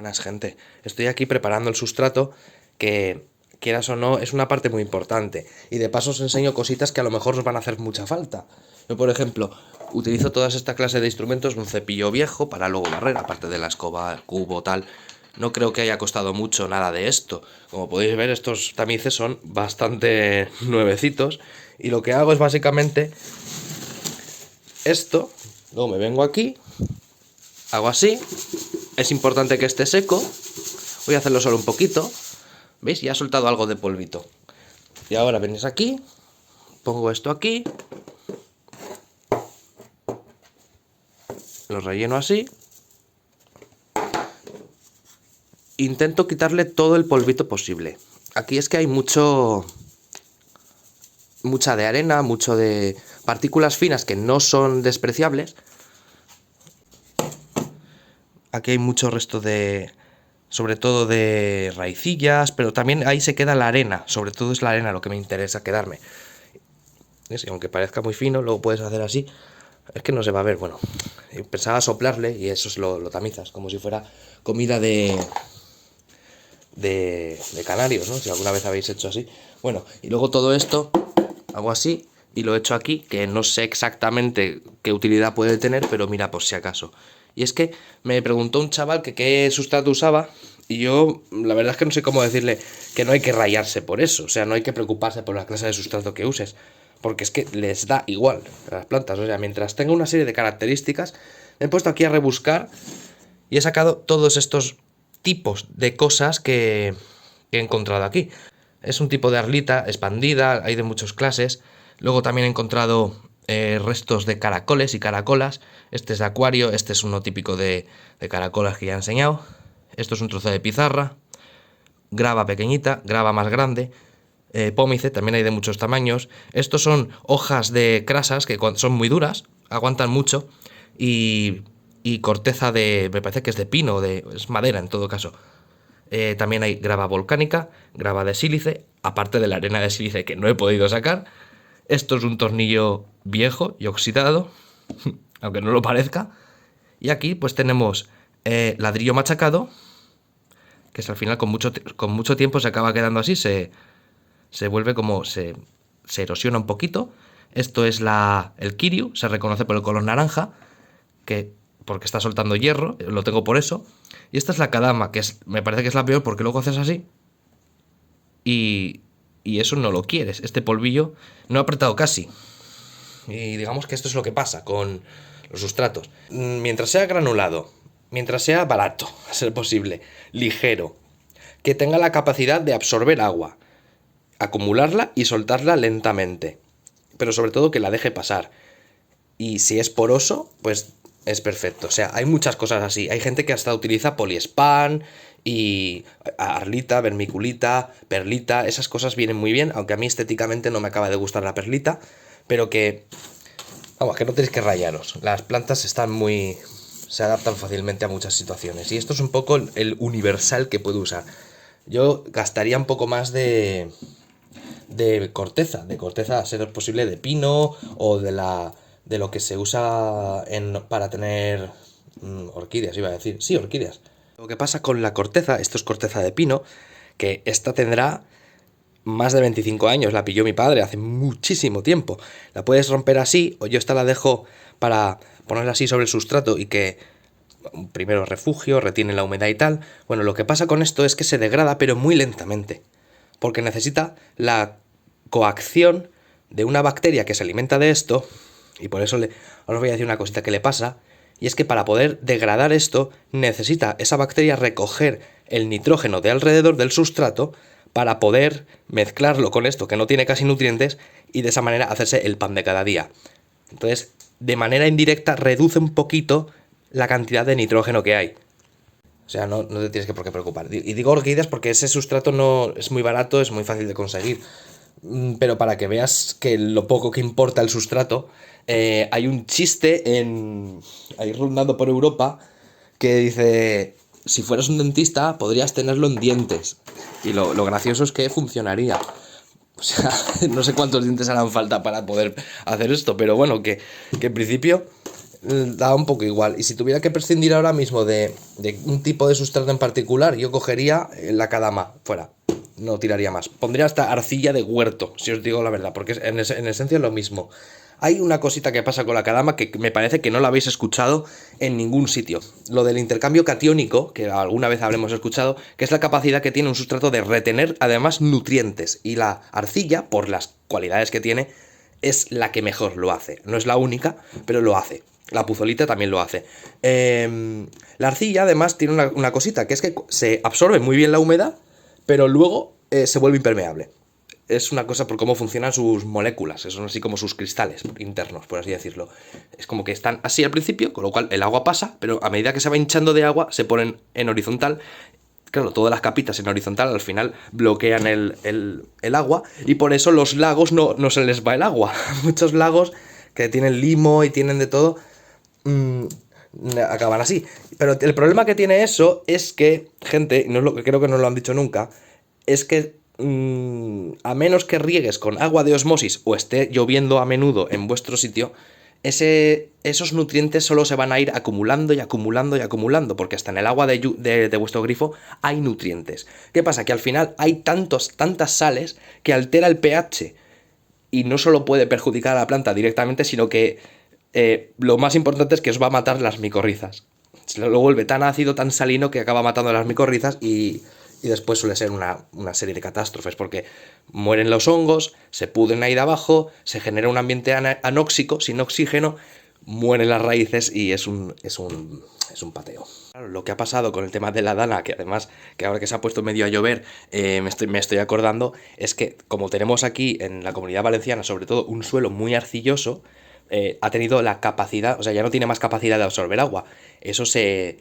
Buenas, gente. Estoy aquí preparando el sustrato que, quieras o no, es una parte muy importante. Y de paso os enseño cositas que a lo mejor os van a hacer mucha falta. Yo, por ejemplo, utilizo toda esta clase de instrumentos, un cepillo viejo para luego barrer, aparte de la escoba, el cubo, tal. No creo que haya costado mucho nada de esto. Como podéis ver, estos tamices son bastante nuevecitos. Y lo que hago es básicamente esto. Luego me vengo aquí, hago así. Es importante que esté seco. Voy a hacerlo solo un poquito. ¿Veis? Ya ha soltado algo de polvito. Y ahora venís aquí. Pongo esto aquí. Lo relleno así. Intento quitarle todo el polvito posible. Aquí es que hay mucha de arena, mucho de partículas finas que no son despreciables. Aquí hay mucho resto de, sobre todo de raicillas, pero también ahí se queda la arena. Sobre todo es la arena lo que me interesa quedarme. ¿Ves? Y aunque parezca muy fino, luego puedes hacer así. Es que no se va a ver, bueno. Pensaba soplarle y eso es lo tamizas, como si fuera comida de canarios, ¿no? Si alguna vez habéis hecho así. Bueno, y luego todo esto hago así y lo echo aquí, que no sé exactamente qué utilidad puede tener, pero mira, por si acaso. Y es que me preguntó un chaval que qué sustrato usaba y yo la verdad es que no sé cómo decirle que no hay que rayarse por eso. O sea, no hay que preocuparse por la clase de sustrato que uses, porque es que les da igual a las plantas. O sea, mientras tenga una serie de características, me he puesto aquí a rebuscar y he sacado todos estos tipos de cosas que he encontrado aquí. Es un tipo de arlita expandida, hay de muchas clases. Luego también he encontrado restos de caracoles y caracolas. Este es de acuario, este es uno típico de caracolas que ya he enseñado. Esto es un trozo de pizarra, grava pequeñita, grava más grande, pómice, también hay de muchos tamaños. Estos son hojas de crasas que son muy duras, aguantan mucho, y corteza de, me parece que es de pino, es madera en todo caso. También hay grava volcánica, grava de sílice, aparte de la arena de sílice que no he podido sacar. Esto es un tornillo viejo y oxidado, aunque no lo parezca. Y aquí pues tenemos ladrillo machacado, que es al final con mucho tiempo se acaba quedando así, se vuelve como, se erosiona un poquito. Esto es el Kiryu, se reconoce por el color naranja, porque está soltando hierro, lo tengo por eso. Y esta es la kadama, me parece que es la peor porque luego haces así y eso no lo quieres. Este polvillo no ha apretado casi. Y digamos que esto es lo que pasa con los sustratos. Mientras sea granulado, mientras sea barato, a ser posible, ligero, que tenga la capacidad de absorber agua, acumularla y soltarla lentamente, pero sobre todo que la deje pasar. Y si es poroso, pues es perfecto. O sea, hay muchas cosas así. Hay gente que hasta utiliza poliespan y arlita, vermiculita, perlita. Esas cosas vienen muy bien, aunque a mí estéticamente no me acaba de gustar la perlita. Pero que, vamos, que no tenéis que rayaros. Las plantas se adaptan fácilmente a muchas situaciones. Y esto es un poco el universal que puedo usar. Yo gastaría un poco más de corteza a ser posible de pino o de lo que se usa para tener orquídeas, iba a decir. Sí, orquídeas. Lo que pasa con la corteza, esto es corteza de pino, que esta tendrá más de 25 años, la pilló mi padre hace muchísimo tiempo. La puedes romper así, o yo esta la dejo para ponerla así sobre el sustrato y que primero refugio, retiene la humedad y tal. Bueno, lo que pasa con esto es que se degrada, pero muy lentamente, porque necesita la coacción de una bacteria que se alimenta de esto. Y por eso ahora os voy a decir una cosita que le pasa, y es que para poder degradar esto necesita esa bacteria recoger el nitrógeno de alrededor del sustrato para poder mezclarlo con esto que no tiene casi nutrientes y de esa manera hacerse el pan de cada día. Entonces, de manera indirecta reduce un poquito la cantidad de nitrógeno que hay. O sea, no te tienes por qué preocupar. Y digo orquídeas porque ese sustrato no es muy barato, es muy fácil de conseguir. Pero para que veas que lo poco que importa el sustrato, hay un chiste ahí rondando por Europa que dice: si fueras un dentista podrías tenerlo en dientes. Y lo gracioso es que funcionaría. O sea, no sé cuántos dientes harán falta para poder hacer esto, pero bueno, que en principio da un poco igual. Y si tuviera que prescindir ahora mismo de un tipo de sustrato en particular, yo cogería la Kadama, fuera. No tiraría más. Pondría hasta arcilla de huerto, si os digo la verdad, porque en esencia es lo mismo. Hay una cosita que pasa con la Kadama que me parece que no la habéis escuchado en ningún sitio. Lo del intercambio catiónico, que alguna vez habremos escuchado, que es la capacidad que tiene un sustrato de retener además nutrientes. Y la arcilla, por las cualidades que tiene, es la que mejor lo hace. No es la única, pero lo hace. La puzolita también lo hace. La arcilla además tiene una cosita, que es que se absorbe muy bien la humedad, pero luego se vuelve impermeable. Es una cosa por cómo funcionan sus moléculas, son así como sus cristales internos, por así decirlo. Es como que están así al principio, con lo cual el agua pasa, pero a medida que se va hinchando de agua, se ponen en horizontal. Claro, todas las capitas en horizontal al final bloquean el agua, y por eso los lagos no se les va el agua. Muchos lagos que tienen limo y tienen de todo, acaban así. Pero el problema que tiene eso es que, gente, no es lo que creo que no lo han dicho nunca, es que a menos que riegues con agua de osmosis o esté lloviendo a menudo en vuestro sitio, esos nutrientes solo se van a ir acumulando y acumulando y acumulando, porque hasta en el agua de vuestro grifo hay nutrientes. ¿Qué pasa? Que al final hay tantas sales que altera el pH, y no solo puede perjudicar a la planta directamente, sino que lo más importante es que os va a matar las micorrizas. Se lo vuelve tan ácido, tan salino, que acaba matando a las micorrizas, y después suele ser una serie de catástrofes, porque mueren los hongos, se pudren ahí de abajo, se genera un ambiente anóxico, sin oxígeno, mueren las raíces y es un pateo. Claro, lo que ha pasado con el tema de la Dana, que además, que ahora que se ha puesto medio a llover, me estoy acordando, es que como tenemos aquí en la Comunidad Valenciana, sobre todo, un suelo muy arcilloso, ha tenido la capacidad, o sea, ya no tiene más capacidad de absorber agua. Eso se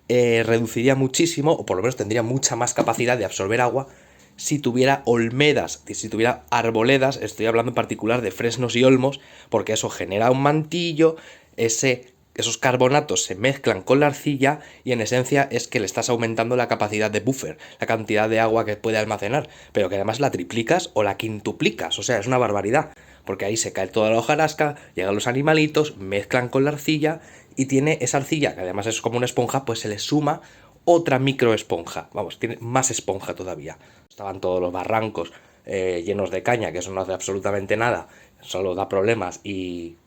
reduciría muchísimo, o por lo menos tendría mucha más capacidad de absorber agua, si tuviera olmedas, si tuviera arboledas. Estoy hablando en particular de fresnos y olmos, porque eso genera un mantillo, esos carbonatos se mezclan con la arcilla, y en esencia es que le estás aumentando la capacidad de buffer, la cantidad de agua que puede almacenar, pero que además la triplicas o la quintuplicas, o sea, es una barbaridad, porque ahí se cae toda la hojarasca, llegan los animalitos, mezclan con la arcilla, y tiene esa arcilla, que además es como una esponja, pues se le suma otra microesponja, vamos, tiene más esponja todavía. Estaban todos los barrancos llenos de caña, que eso no hace absolutamente nada, solo da problemas, y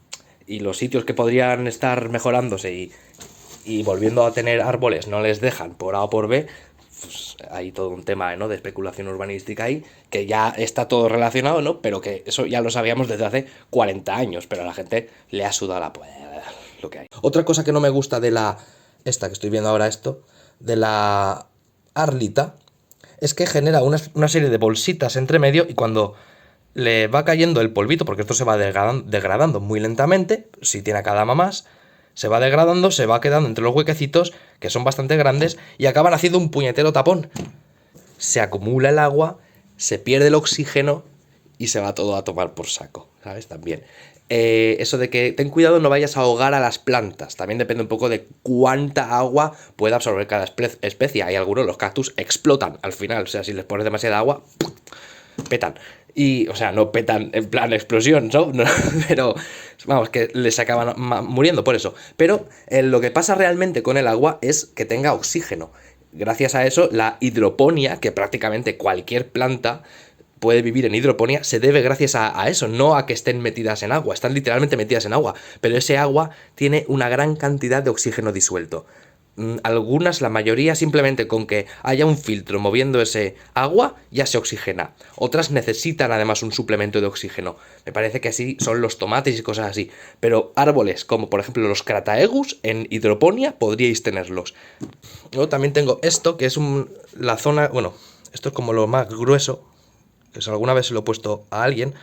los sitios que podrían estar mejorándose y volviendo a tener árboles no les dejan por A o por B, pues hay todo un tema, ¿no?, de especulación urbanística ahí, que ya está todo relacionado, ¿no?, pero que eso ya lo sabíamos desde hace 40 años, pero a la gente le ha sudado la lo que hay. Otra cosa que no me gusta de esta que estoy viendo ahora, de la Arlita, es que genera una serie de bolsitas entre medio, y cuando le va cayendo el polvito, porque esto se va degradando muy lentamente, si tiene Kadama más, se va degradando, se va quedando entre los huequecitos, que son bastante grandes, y acaban haciendo un puñetero tapón. Se acumula el agua, se pierde el oxígeno, y se va todo a tomar por saco, ¿sabes? También. Eso de que ten cuidado, no vayas a ahogar a las plantas. También depende un poco de cuánta agua puede absorber cada especie. Hay algunos, los cactus, explotan al final. O sea, si les pones demasiada agua, petan. Y, o sea, no petan en plan explosión, ¿no? Pero, vamos, que les acaban muriendo por eso. Pero lo que pasa realmente con el agua es que tenga oxígeno. Gracias a eso, la hidroponía, que prácticamente cualquier planta puede vivir en hidroponía, se debe gracias a eso, no a que estén metidas en agua. Están literalmente metidas en agua, pero ese agua tiene una gran cantidad de oxígeno disuelto. Algunas, la mayoría, simplemente con que haya un filtro moviendo ese agua, ya se oxigena. Otras necesitan además un suplemento de oxígeno. Me parece que así son los tomates y cosas así. Pero árboles, como por ejemplo los Crataegus, en hidroponía podríais tenerlos. Yo también tengo esto, que es la zona, bueno, esto es como lo más grueso, que si alguna vez se lo he puesto a alguien.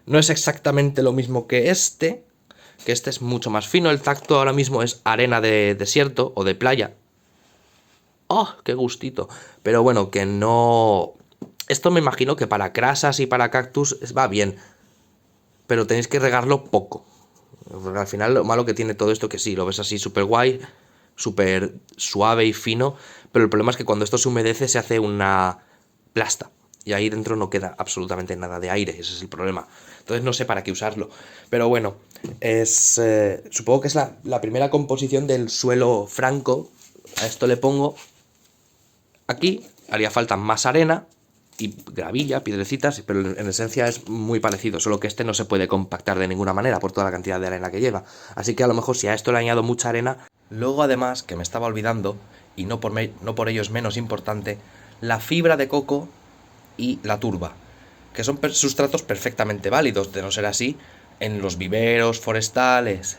No es exactamente lo mismo que este es mucho más fino. El tacto ahora mismo es arena de desierto o de playa. ¡Oh, qué gustito! Pero bueno, que no... Esto me imagino que para crasas y para cactus va bien, pero tenéis que regarlo poco. Porque al final lo malo que tiene todo esto, que sí, lo ves así súper guay, súper suave y fino, pero el problema es que cuando esto se humedece se hace una plasta. y ahí dentro no queda absolutamente nada de aire, ese es el problema. Entonces no sé para qué usarlo, pero bueno, supongo que es la primera composición del suelo franco. A esto le pongo, aquí haría falta más arena y gravilla, piedrecitas, pero en esencia es muy parecido, solo que este no se puede compactar de ninguna manera por toda la cantidad de arena que lleva. Así que a lo mejor si a esto le añado mucha arena. Luego además, que me estaba olvidando, y no por ello es menos importante, la fibra de coco y la turba, que son sustratos perfectamente válidos. De no ser así, en los viveros forestales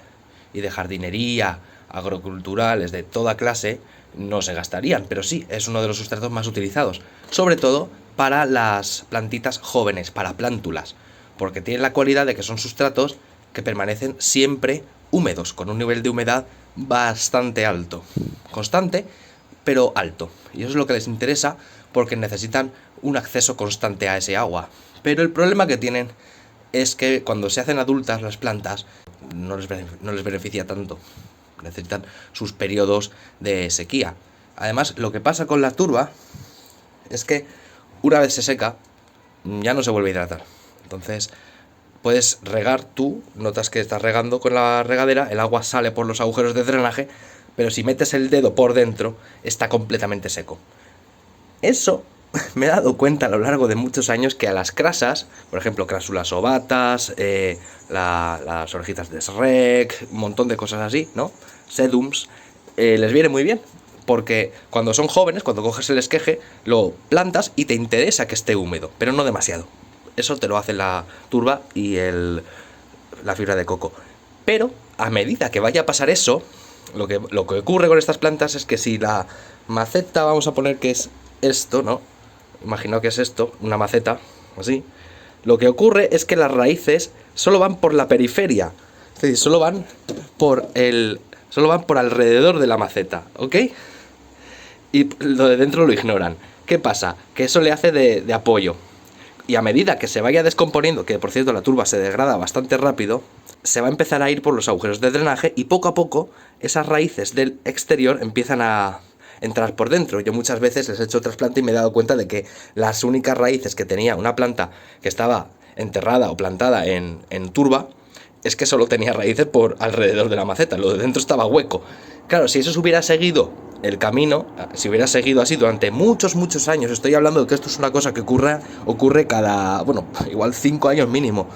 y de jardinería, agroculturales, de toda clase, no se gastarían, pero sí, es uno de los sustratos más utilizados, sobre todo para las plantitas jóvenes, para plántulas, porque tienen la cualidad de que son sustratos que permanecen siempre húmedos, con un nivel de humedad bastante alto, constante, pero alto, y eso es lo que les interesa porque necesitan un acceso constante a ese agua. Pero el problema que tienen es que cuando se hacen adultas las plantas no les beneficia tanto, necesitan sus periodos de sequía. Además, lo que pasa con la turba es que una vez se seca ya no se vuelve a hidratar, entonces puedes regar tú, notas que estás regando con la regadera, el agua sale por los agujeros de drenaje, pero si metes el dedo por dentro está completamente seco. Eso me he dado cuenta a lo largo de muchos años que a las crasas, por ejemplo, crásulas ovatas, las orejitas de Shrek, un montón de cosas así, ¿no? Sedums, les viene muy bien, porque cuando son jóvenes, cuando coges el esqueje, lo plantas y te interesa que esté húmedo, pero no demasiado. Eso te lo hace la turba y la fibra de coco. Pero a medida que vaya a pasar eso, lo que ocurre con estas plantas es que si la maceta, vamos a poner que es esto, ¿no? Imagino que es esto, una maceta, así. Lo que ocurre es que las raíces solo van por la periferia, es decir, solo van por alrededor de la maceta, ¿ok? Y lo de dentro lo ignoran. ¿Qué pasa? Que eso le hace de apoyo. Y a medida que se vaya descomponiendo, que por cierto la turba se degrada bastante rápido, se va a empezar a ir por los agujeros de drenaje y poco a poco esas raíces del exterior empiezan a entrar por dentro. Yo muchas veces les he hecho trasplante y me he dado cuenta de que las únicas raíces que tenía una planta que estaba enterrada o plantada en turba es que solo tenía raíces por alrededor de la maceta, lo de dentro estaba hueco. Claro, si eso se hubiera seguido el camino, si hubiera seguido así durante muchos años, estoy hablando de que esto es una cosa que ocurre cada, bueno, igual 5 años mínimo,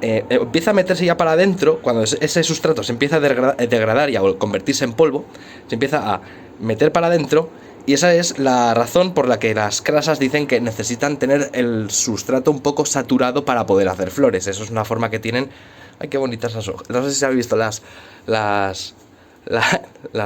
empieza a meterse ya para adentro, cuando ese sustrato se empieza a degradar y a convertirse en polvo, se empieza a meter para adentro, y esa es la razón por la que las crasas dicen que necesitan tener el sustrato un poco saturado para poder hacer flores. Eso es una forma que tienen. Ay, qué bonitas las hojas. No sé si habéis visto las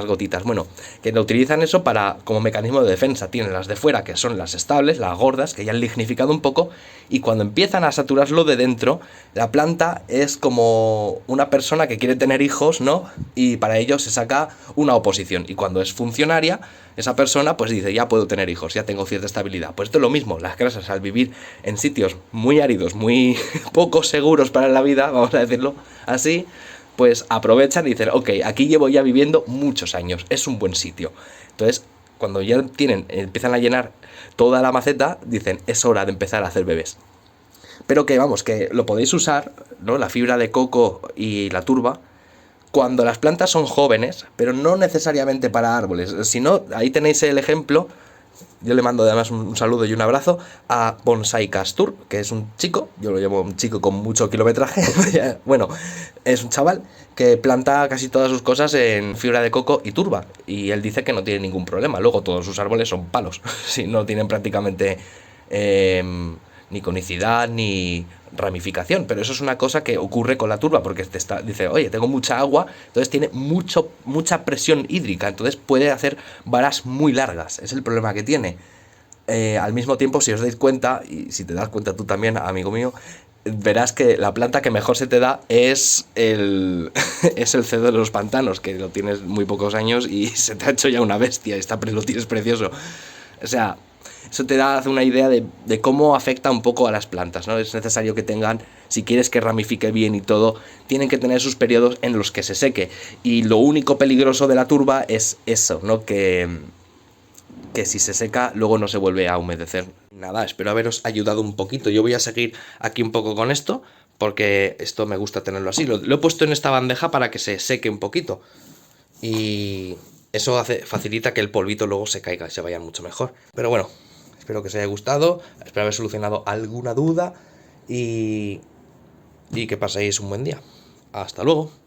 gotitas. Bueno, que lo utilizan eso como mecanismo de defensa. Tienen las de fuera, que son las estables, las gordas, que ya han lignificado un poco, y cuando empiezan a saturarlo de dentro, la planta es como una persona que quiere tener hijos, ¿no? Y para ello se saca una oposición, y cuando es funcionaria, esa persona pues dice, ya puedo tener hijos, ya tengo cierta estabilidad. Pues esto es lo mismo, las crasas al vivir en sitios muy áridos, muy poco seguros para la vida, vamos a decirlo así, pues aprovechan y dicen, ok, aquí llevo ya viviendo muchos años, es un buen sitio. Entonces, cuando ya empiezan a llenar toda la maceta, dicen, es hora de empezar a hacer bebés. Pero que vamos, que lo podéis usar, ¿no? La fibra de coco y la turba, cuando las plantas son jóvenes, pero no necesariamente para árboles. Si no, ahí tenéis el ejemplo. Yo le mando además un saludo y un abrazo a Bonsai Castur, que es un chico, yo lo llamo un chico con mucho kilometraje, bueno, es un chaval que planta casi todas sus cosas en fibra de coco y turba, y él dice que no tiene ningún problema. Luego todos sus árboles son palos, si no tienen prácticamente ni conicidad ni ramificación, pero eso es una cosa que ocurre con la turba, porque dice, oye, tengo mucha agua, entonces tiene mucha presión hídrica, entonces puede hacer varas muy largas, es el problema que tiene. Al mismo tiempo, si os dais cuenta, y si te das cuenta tú también, amigo mío, verás que la planta que mejor se te da es es el cedro de los pantanos, que lo tienes muy pocos años y se te ha hecho ya una bestia, lo tienes precioso. O sea, eso te hace una idea de cómo afecta un poco a las plantas, ¿no? Es necesario que tengan, si quieres que ramifique bien y todo, tienen que tener sus periodos en los que se seque. Y lo único peligroso de la turba es eso, ¿no? Que que si se seca luego no se vuelve a humedecer. Nada, espero haberos ayudado un poquito. Yo voy a seguir aquí un poco con esto, porque esto me gusta tenerlo así. Lo he puesto en esta bandeja para que se seque un poquito. Y eso facilita que el polvito luego se caiga y se vaya mucho mejor. Pero bueno, espero que os haya gustado, espero haber solucionado alguna duda y que paséis un buen día. Hasta luego.